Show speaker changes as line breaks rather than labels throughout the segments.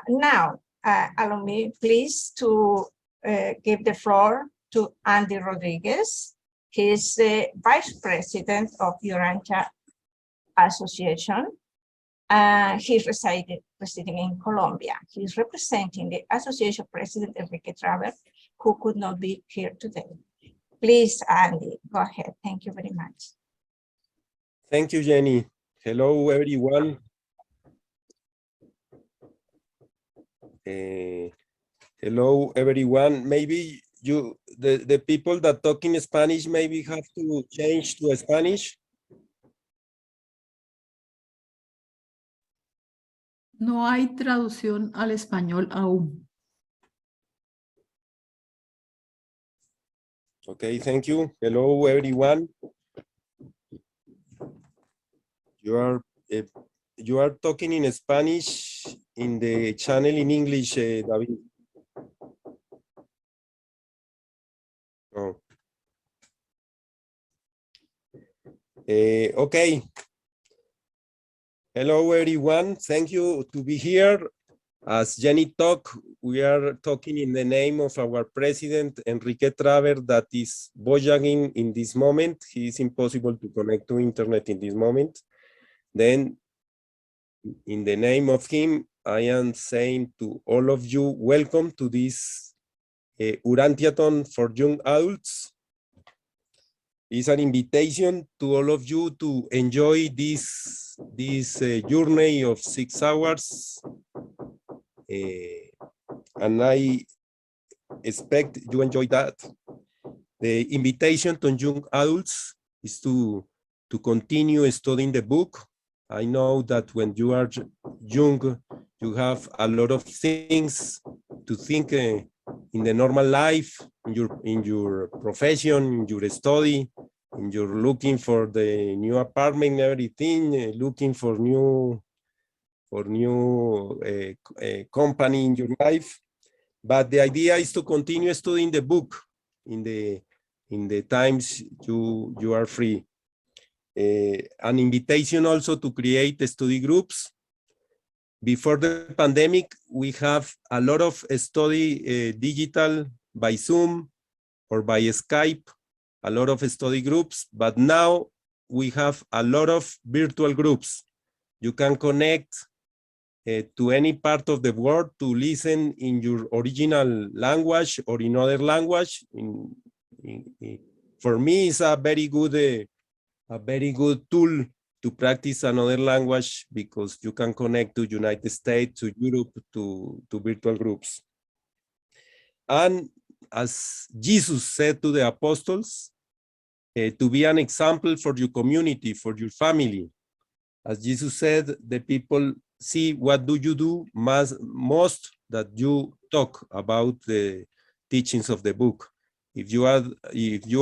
Now, allow me please to give the floor to Andy Rodriguez. He's the Vice President of Urantia Association. He's residing in Colombia. He's representing the Association President Enrique Traver, who could not be here today. Please, Andy, go ahead. Thank you very much.
Thank you, Jenny. Hello, everyone. Hello, everyone. Maybe the people that talk in Spanish maybe have to change to Spanish.
No hay traducción al español aún.
Okay, thank you. Hello, everyone. You are talking in Spanish in the channel in English, David. Oh. Okay. Hello, everyone. Thank you to be here. As Jenny talked, we are talking in the name of our president, Enrique Traver, that is voyaging in this moment. He is impossible to connect to internet in this moment. Then, in the name of him, I am saying to all of you, welcome to this Urantiathon for young adults. It's an invitation to all of you to enjoy this journey of 6 hours. And I expect you enjoy that. The invitation to young adults is to continue studying the book. I know that when you are young, you have a lot of things to think in the normal life, in your profession, in your study, and you're looking for the new apartment, everything, looking for new company in your life. But the idea is to continue studying the book in the times you are free. An invitation also to create study groups. Before the pandemic, we have a lot of study digital by Zoom or by Skype, a lot of study groups, but now we have a lot of virtual groups. You can connect to any part of the world to listen in your original language or in other language. For me, it's a very good tool to practice another language because you can connect to United States, to Europe, to virtual groups. And as Jesus said to the apostles, to be an example for your community, for your family. As Jesus said, the people see what do you do most that you talk about the teachings of the book. If you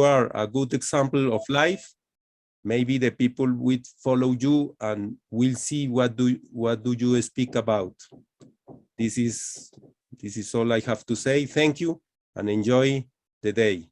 are a good example of life, maybe the people will follow you and will see what do you speak about. This is all I have to say. Thank you and enjoy the day.